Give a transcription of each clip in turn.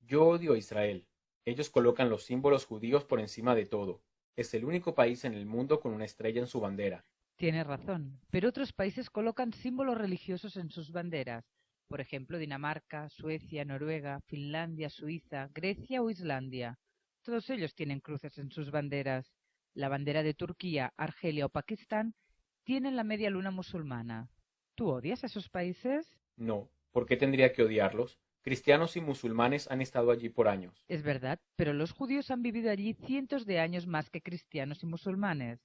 Yo odio a Israel. Ellos colocan los símbolos judíos por encima de todo. Es el único país en el mundo con una estrella en su bandera. Tienes razón, pero otros países colocan símbolos religiosos en sus banderas. Por ejemplo, Dinamarca, Suecia, Noruega, Finlandia, Suiza, Grecia o Islandia. Todos ellos tienen cruces en sus banderas. La bandera de Turquía, Argelia o Pakistán tienen la media luna musulmana. ¿Tú odias a esos países? No, ¿por qué tendría que odiarlos? Cristianos y musulmanes han estado allí por años. Es verdad, pero los judíos han vivido allí cientos de años más que cristianos y musulmanes.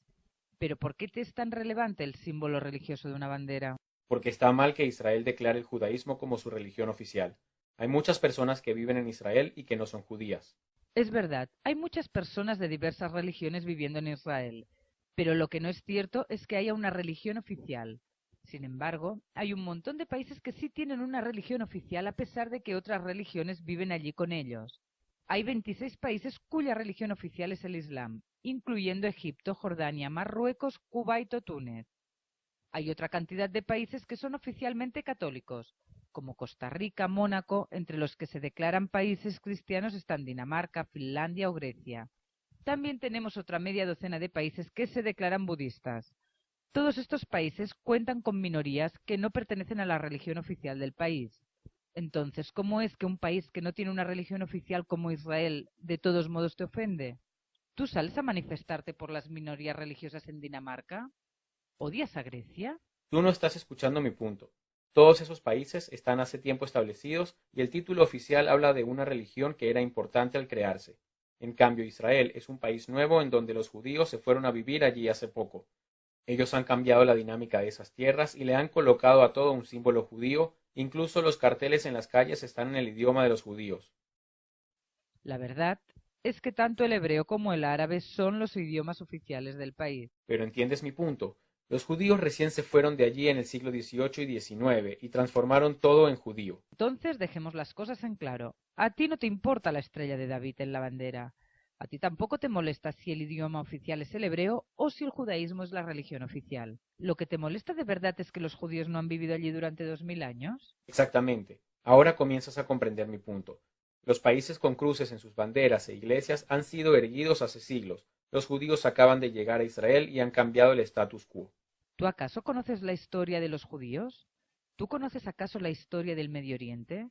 ¿Pero por qué te es tan relevante el símbolo religioso de una bandera? Porque está mal que Israel declare el judaísmo como su religión oficial. Hay muchas personas que viven en Israel y que no son judías. Es verdad, hay muchas personas de diversas religiones viviendo en Israel, pero lo que no es cierto es que haya una religión oficial. Sin embargo, hay un montón de países que sí tienen una religión oficial a pesar de que otras religiones viven allí con ellos. Hay 26 países cuya religión oficial es el Islam, incluyendo Egipto, Jordania, Marruecos, Kuwait o Túnez. Hay otra cantidad de países que son oficialmente católicos, como Costa Rica, Mónaco, entre los que se declaran países cristianos están Dinamarca, Finlandia o Grecia. También tenemos otra media docena de países que se declaran budistas. Todos estos países cuentan con minorías que no pertenecen a la religión oficial del país. Entonces, ¿cómo es que un país que no tiene una religión oficial como Israel de todos modos te ofende? ¿Tú sales a manifestarte por las minorías religiosas en Dinamarca? ¿Odias a Grecia? Tú no estás escuchando mi punto. Todos esos países están hace tiempo establecidos y el título oficial habla de una religión que era importante al crearse. En cambio, Israel es un país nuevo en donde los judíos se fueron a vivir allí hace poco. Ellos han cambiado la dinámica de esas tierras y le han colocado a todo un símbolo judío, incluso los carteles en las calles están en el idioma de los judíos. La verdad es que tanto el hebreo como el árabe son los idiomas oficiales del país. Pero entiendes mi punto. Los judíos recién se fueron de allí en el siglo XVIII y XIX y transformaron todo en judío. Entonces dejemos las cosas en claro. A ti no te importa la estrella de David en la bandera. A ti tampoco te molesta si el idioma oficial es el hebreo o si el judaísmo es la religión oficial. Lo que te molesta de verdad es que los judíos no han vivido allí durante 2000 años. Exactamente. Ahora comienzas a comprender mi punto. Los países con cruces en sus banderas e iglesias han sido erguidos hace siglos. Los judíos acaban de llegar a Israel y han cambiado el status quo. ¿Tú acaso conoces la historia de los judíos? ¿Tú conoces acaso la historia del Medio Oriente?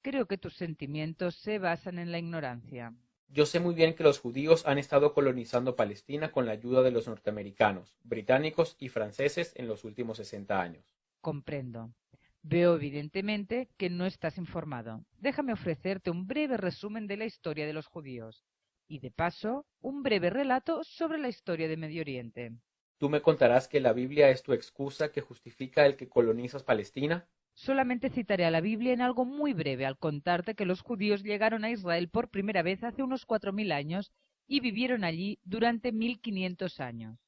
Creo que tus sentimientos se basan en la ignorancia. Yo sé muy bien que los judíos han estado colonizando Palestina con la ayuda de los norteamericanos, británicos y franceses en los últimos 60 años. Comprendo. Veo evidentemente que no estás informado. Déjame ofrecerte un breve resumen de la historia de los judíos y, de paso, un breve relato sobre la historia de Medio Oriente. ¿Tú me contarás que la Biblia es tu excusa que justifica el que colonizas Palestina? Solamente citaré a la Biblia en algo muy breve al contarte que los judíos llegaron a Israel por primera vez hace unos 4000 años y vivieron allí durante 1500 años.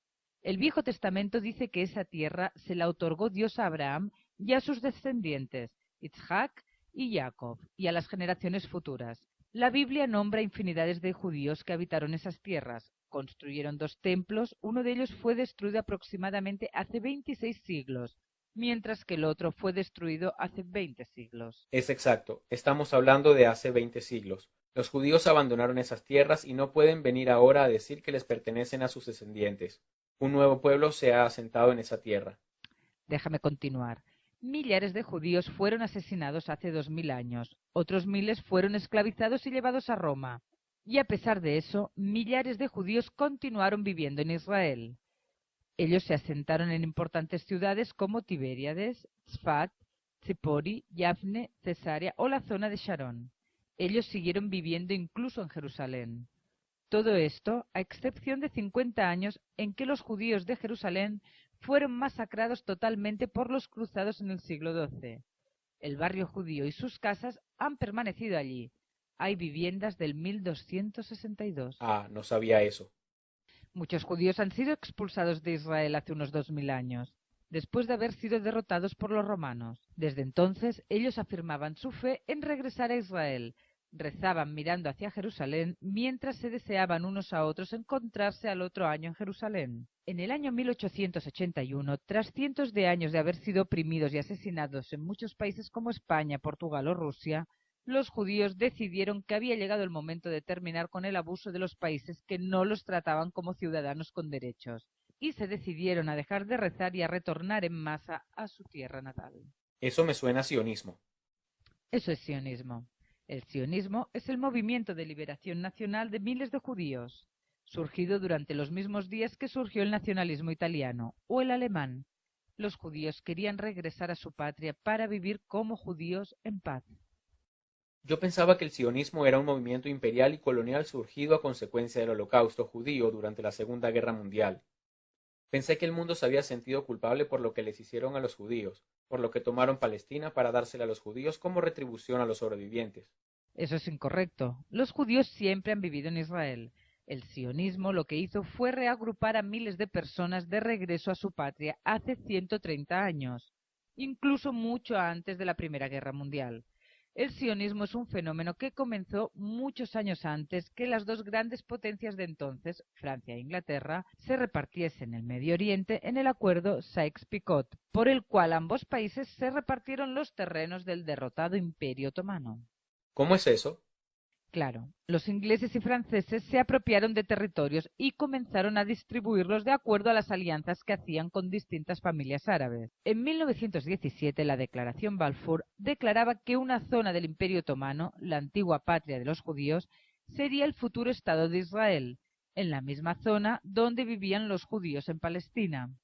El Viejo Testamento dice que esa tierra se la otorgó Dios a Abraham y a sus descendientes, Isaac y Jacob, y a las generaciones futuras. La Biblia nombra infinidades de judíos que habitaron esas tierras. Construyeron 2 templos, uno de ellos fue destruido aproximadamente hace 26 siglos, mientras que el otro fue destruido hace 20 siglos. Es exacto, estamos hablando de hace 20 siglos. Los judíos abandonaron esas tierras y no pueden venir ahora a decir que les pertenecen a sus descendientes. Un nuevo pueblo se ha asentado en esa tierra. Déjame continuar. Millares de judíos fueron asesinados hace 2000 años, otros miles fueron esclavizados y llevados a Roma. Y a pesar de eso, millares de judíos continuaron viviendo en Israel. Ellos se asentaron en importantes ciudades como Tiberíades, Tzfat, Zipori, Yafne, Cesarea o la zona de Sharon. Ellos siguieron viviendo incluso en Jerusalén. Todo esto a excepción de 50 años en que los judíos de Jerusalén fueron masacrados totalmente por los cruzados en el siglo XII. El barrio judío y sus casas han permanecido allí. Hay viviendas del 1262. Ah, no sabía eso. Muchos judíos han sido expulsados de Israel hace unos 2000 años, después de haber sido derrotados por los romanos. Desde entonces, ellos afirmaban su fe en regresar a Israel, rezaban mirando hacia Jerusalén mientras se deseaban unos a otros encontrarse al otro año en Jerusalén. En el año 1881, tras cientos de años de haber sido oprimidos y asesinados en muchos países como España, Portugal o Rusia, los judíos decidieron que había llegado el momento de terminar con el abuso de los países que no los trataban como ciudadanos con derechos, y se decidieron a dejar de rezar y a retornar en masa a su tierra natal. Eso me suena a sionismo. Eso es sionismo. El sionismo es el movimiento de liberación nacional de miles de judíos, surgido durante los mismos días que surgió el nacionalismo italiano o el alemán. Los judíos querían regresar a su patria para vivir como judíos en paz. Yo pensaba que el sionismo era un movimiento imperial y colonial surgido a consecuencia del Holocausto judío durante la Segunda Guerra Mundial. Pensé que el mundo se había sentido culpable por lo que les hicieron a los judíos, por lo que tomaron Palestina para dársela a los judíos como retribución a los sobrevivientes. Eso es incorrecto. Los judíos siempre han vivido en Israel. El sionismo lo que hizo fue reagrupar a miles de personas de regreso a su patria hace 130 años, incluso mucho antes de la Primera Guerra Mundial. El sionismo es un fenómeno que comenzó muchos años antes que las dos grandes potencias de entonces, Francia e Inglaterra, se repartiesen el Medio Oriente en el acuerdo Sykes-Picot, por el cual ambos países se repartieron los terrenos del derrotado Imperio Otomano. ¿Cómo es eso? Claro, los ingleses y franceses se apropiaron de territorios y comenzaron a distribuirlos de acuerdo a las alianzas que hacían con distintas familias árabes. En 1917, la Declaración Balfour declaraba que una zona del Imperio Otomano, la antigua patria de los judíos, sería el futuro Estado de Israel, en la misma zona donde vivían los judíos en Palestina.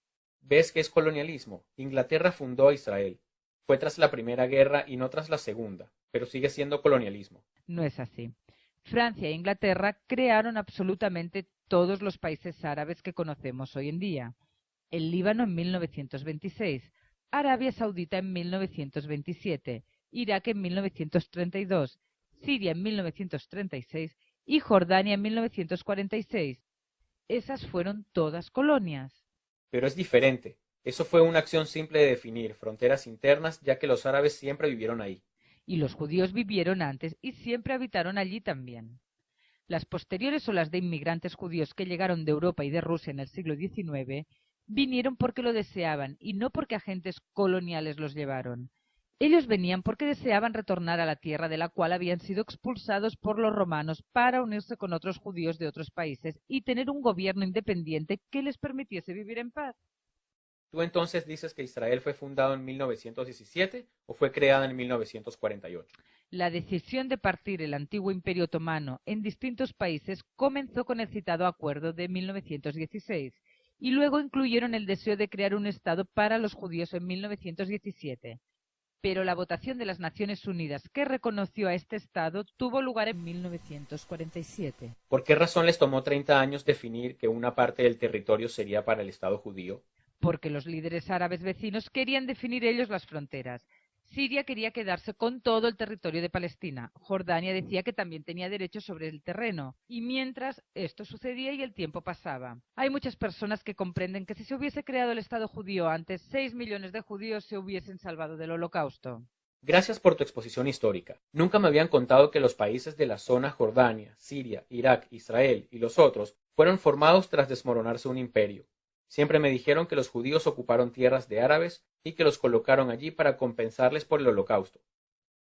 ¿Ves que es colonialismo? Inglaterra fundó a Israel. Fue tras la Primera Guerra y no tras la Segunda, pero sigue siendo colonialismo. No es así. Francia e Inglaterra crearon absolutamente todos los países árabes que conocemos hoy en día. El Líbano en 1926, Arabia Saudita en 1927, Irak en 1932, Siria en 1936 y Jordania en 1946. Esas fueron todas colonias. Pero es diferente. Eso fue una acción simple de definir fronteras internas, ya que los árabes siempre vivieron ahí. Y los judíos vivieron antes y siempre habitaron allí también. Las posteriores olas de inmigrantes judíos que llegaron de Europa y de Rusia en el siglo XIX vinieron porque lo deseaban y no porque agentes coloniales los llevaron. Ellos venían porque deseaban retornar a la tierra de la cual habían sido expulsados por los romanos para unirse con otros judíos de otros países y tener un gobierno independiente que les permitiese vivir en paz. ¿Tú entonces dices que Israel fue fundado en 1917 o fue creada en 1948? La decisión de partir el antiguo Imperio Otomano en distintos países comenzó con el citado acuerdo de 1916 y luego incluyeron el deseo de crear un Estado para los judíos en 1917. Pero la votación de las Naciones Unidas que reconoció a este Estado tuvo lugar en 1947. ¿Por qué razón les tomó 30 años definir que una parte del territorio sería para el Estado judío? Porque los líderes árabes vecinos querían definir ellos las fronteras. Siria quería quedarse con todo el territorio de Palestina. Jordania decía que también tenía derecho sobre el terreno. Y mientras esto sucedía y el tiempo pasaba. Hay muchas personas que comprenden que si se hubiese creado el Estado judío antes, 6 millones de judíos se hubiesen salvado del Holocausto. Gracias por tu exposición histórica. Nunca me habían contado que los países de la zona Jordania, Siria, Irak, Israel y los otros fueron formados tras desmoronarse un imperio. Siempre me dijeron que los judíos ocuparon tierras de árabes y que los colocaron allí para compensarles por el Holocausto.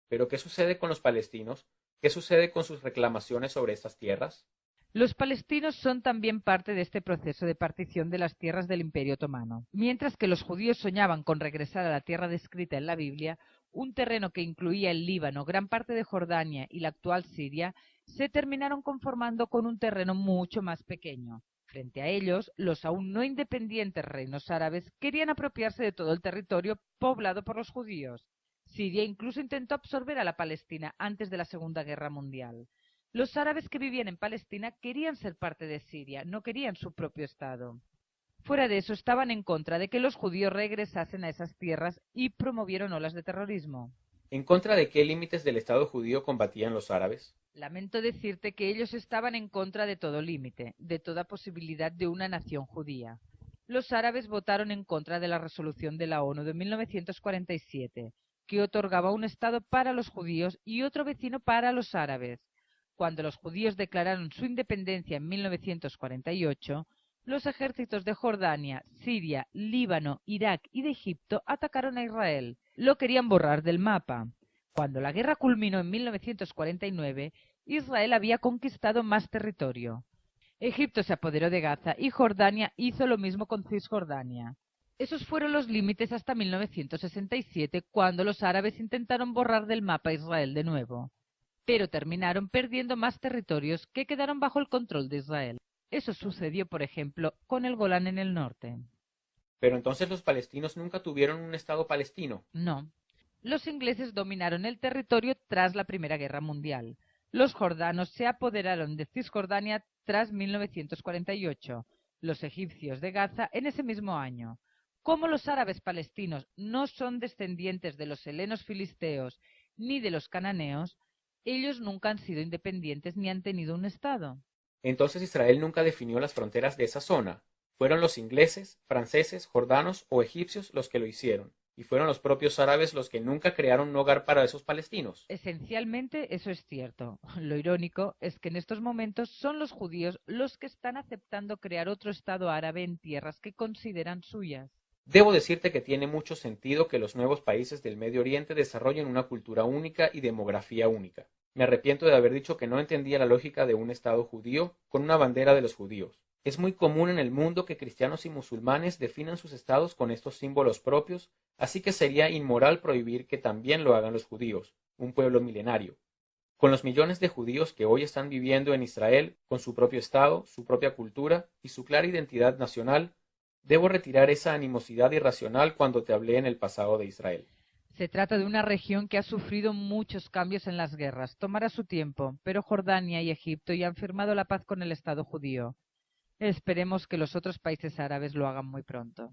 ¿Pero qué sucede con los palestinos? ¿Qué sucede con sus reclamaciones sobre estas tierras? Los palestinos son también parte de este proceso de partición de las tierras del Imperio Otomano. Mientras que los judíos soñaban con regresar a la tierra descrita en la Biblia, un terreno que incluía el Líbano, gran parte de Jordania y la actual Siria, se terminaron conformando con un terreno mucho más pequeño. Frente a ellos, los aún no independientes reinos árabes querían apropiarse de todo el territorio poblado por los judíos. Siria incluso intentó absorber a la Palestina antes de la Segunda Guerra Mundial. Los árabes que vivían en Palestina querían ser parte de Siria, no querían su propio Estado. Fuera de eso, estaban en contra de que los judíos regresasen a esas tierras y promovieron olas de terrorismo. ¿En contra de qué límites del Estado judío combatían los árabes? Lamento decirte que ellos estaban en contra de todo límite, de toda posibilidad de una nación judía. Los árabes votaron en contra de la resolución de la ONU de 1947, que otorgaba un Estado para los judíos y otro vecino para los árabes. Cuando los judíos declararon su independencia en 1948, los ejércitos de Jordania, Siria, Líbano, Irak y de Egipto atacaron a Israel. Lo querían borrar del mapa. Cuando la guerra culminó en 1949, Israel había conquistado más territorio. Egipto se apoderó de Gaza y Jordania hizo lo mismo con Cisjordania. Esos fueron los límites hasta 1967, cuando los árabes intentaron borrar del mapa Israel de nuevo. Pero terminaron perdiendo más territorios que quedaron bajo el control de Israel. Eso sucedió, por ejemplo, con el Golán en el norte. Pero entonces los palestinos nunca tuvieron un Estado palestino. No. Los ingleses dominaron el territorio tras la Primera Guerra Mundial. Los jordanos se apoderaron de Cisjordania tras 1948, los egipcios de Gaza en ese mismo año. Como los árabes palestinos no son descendientes de los helenos filisteos ni de los cananeos, ellos nunca han sido independientes ni han tenido un Estado. Entonces Israel nunca definió las fronteras de esa zona. Fueron los ingleses, franceses, jordanos o egipcios los que lo hicieron, y fueron los propios árabes los que nunca crearon un hogar para esos palestinos. Esencialmente eso es cierto. Lo irónico es que en estos momentos son los judíos los que están aceptando crear otro Estado árabe en tierras que consideran suyas. Debo decirte que tiene mucho sentido que los nuevos países del Medio Oriente desarrollen una cultura única y demografía única. Me arrepiento de haber dicho que no entendía la lógica de un Estado judío con una bandera de los judíos. Es muy común en el mundo que cristianos y musulmanes definan sus estados con estos símbolos propios, así que sería inmoral prohibir que también lo hagan los judíos, un pueblo milenario. Con los millones de judíos que hoy están viviendo en Israel, con su propio estado, su propia cultura y su clara identidad nacional, debo retirar esa animosidad irracional cuando te hablé en el pasado de Israel. Se trata de una región que ha sufrido muchos cambios en las guerras. Tomará su tiempo, pero Jordania y Egipto ya han firmado la paz con el Estado judío. Esperemos que los otros países árabes lo hagan muy pronto.